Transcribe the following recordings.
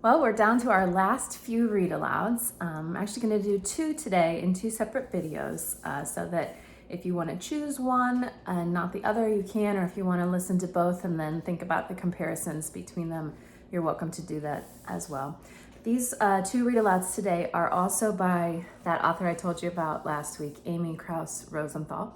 Well, we're down to our last few read alouds. I'm actually going to do two today in two separate videos so that if you want to choose one and not the other, you can, or if you want to listen to both and then think about the comparisons between them, you're welcome to do that as well. These two read alouds today are also by that author I told you about last week, Amy Krouse Rosenthal.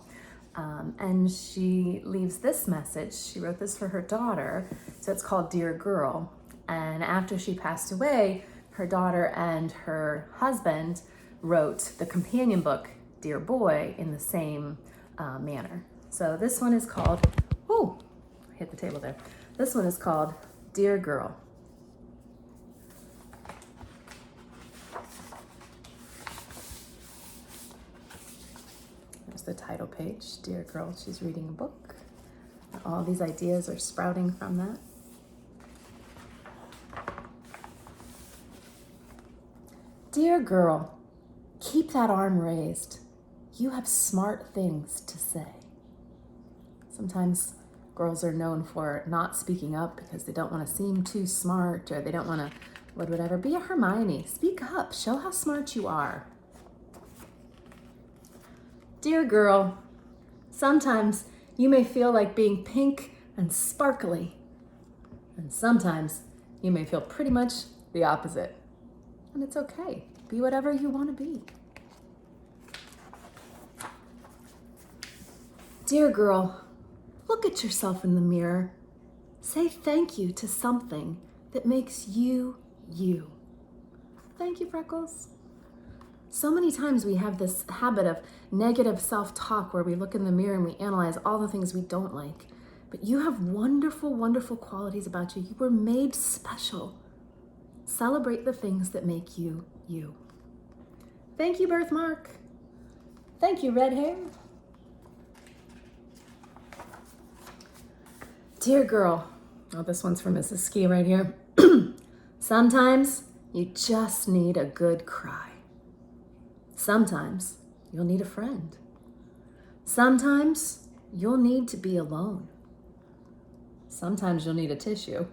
And she leaves this message. She wrote this for her daughter, so it's called Dear Girl. And after she passed away, her daughter and her husband wrote the companion book, Dear Boy, in the same manner. So this one is called, ooh, I hit the table there. This one is called Dear Girl. There's the title page, Dear Girl. She's reading a book. All these ideas are sprouting from that. Dear girl, keep that arm raised. You have smart things to say. Sometimes girls are known for not speaking up because they don't want to seem too smart or they don't want to whatever. Be a Hermione. Speak up. Show how smart you are. Dear girl, sometimes you may feel like being pink and sparkly, and sometimes you may feel pretty much the opposite. And it's okay. Be whatever you want to be. Dear girl, look at yourself in the mirror. Say thank you to something that makes you, you. Thank you, Freckles. So many times we have this habit of negative self-talk where we look in the mirror and we analyze all the things we don't like. But you have wonderful, wonderful qualities about you. You were made special. Celebrate the things that make you, you. Thank you, Birthmark. Thank you, Red Hair. Dear girl, oh, this one's from Mrs. Ski right here. Sometimes you just need a good cry. Sometimes you'll need a friend. Sometimes you'll need to be alone. Sometimes you'll need a tissue.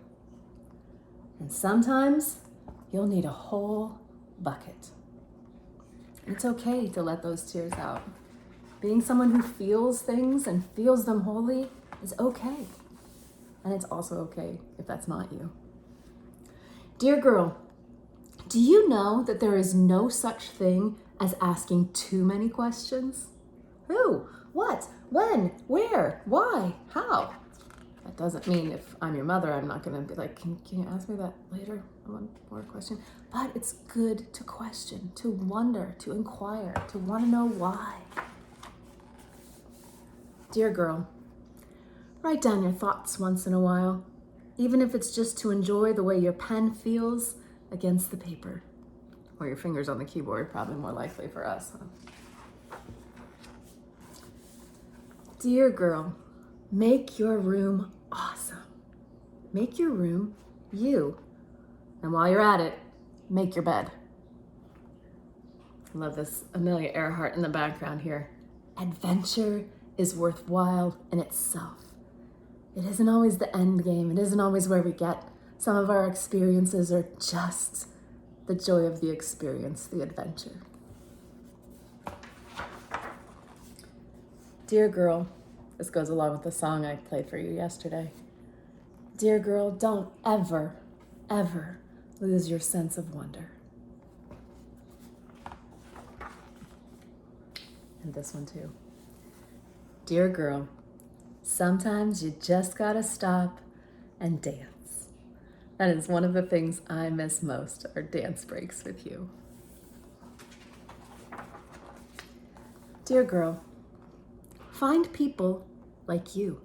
And sometimes you'll need a whole bucket. It's okay to let those tears out. Being someone who feels things and feels them wholly is okay. And it's also okay if that's not you. Dear girl, do you know that there is no such thing as asking too many questions? Who? What? When? Where? Why? How? That doesn't mean if I'm your mother, I'm not gonna be like, can you ask me that later? One more question. But it's good to question, to wonder, to inquire, to want to know why. Dear girl, write down your thoughts once in a while, even if it's just to enjoy the way your pen feels against the paper. Or your fingers on the keyboard, probably more likely for us, huh? Dear girl, make your room awesome. Make your room you. And while you're at it, make your bed. I love this Amelia Earhart in the background here. Adventure is worthwhile in itself. It isn't always the end game. It isn't always where we get. Some of our experiences are just the joy of the experience, the adventure. Dear girl, this goes along with the song I played for you yesterday. Dear girl, don't ever, ever lose your sense of wonder. And this one too. Dear girl, sometimes you just gotta stop and dance. That is one of the things I miss most, are dance breaks with you. Dear girl, find people like you.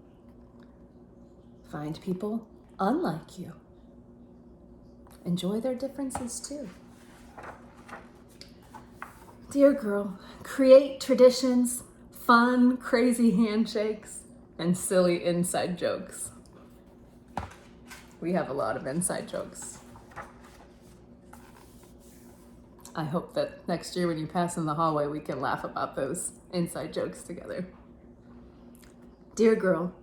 Find people unlike you. Enjoy their differences too. Dear girl, create traditions, fun, crazy handshakes, and silly inside jokes. We have a lot of inside jokes. I hope that next year when you pass in the hallway, we can laugh about those inside jokes together. Dear girl,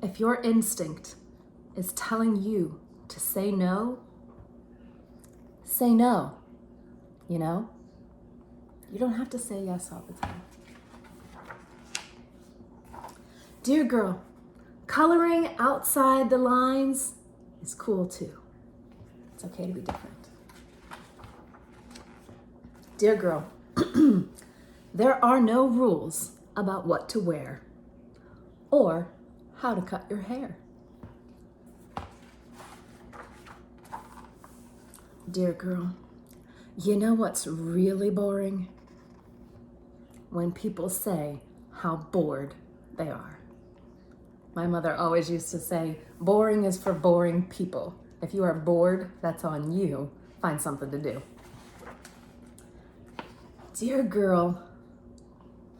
if your instinct is telling you to say no, say no. You know? You don't have to say yes all the time. Dear girl, coloring outside the lines is cool too. It's okay to be different. Dear girl, there are no rules about what to wear or how to cut your hair. Dear girl, you know what's really boring? When people say how bored they are. My mother always used to say, boring is for boring people. If you are bored, that's on you. Find something to do. Dear girl,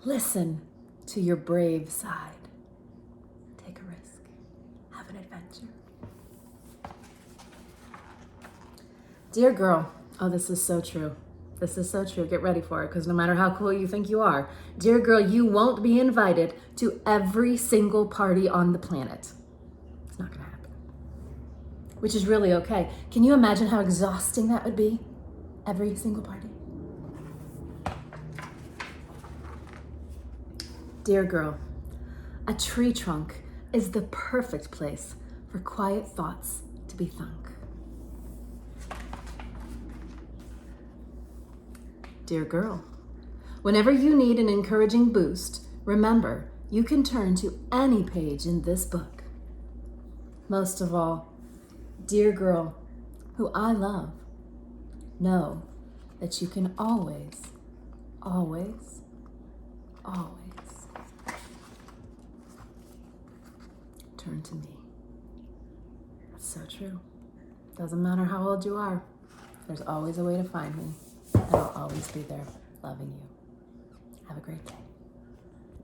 listen to your brave side. Take a risk. Have an adventure. Dear girl, oh, this is so true. This is so true. Get ready for it, because no matter how cool you think you are, dear girl, you won't be invited to every single party on the planet. It's not going to happen. Which is really okay. Can you imagine how exhausting that would be? Every single party. Dear girl, a tree trunk is the perfect place for quiet thoughts to be thunk. Dear girl, whenever you need an encouraging boost, remember you can turn to any page in this book. Most of all, dear girl, who I love, know that you can always, always, always turn to me. That's so true. Doesn't matter how old you are, there's always a way to find me. And I'll always be there loving you. Have a great day.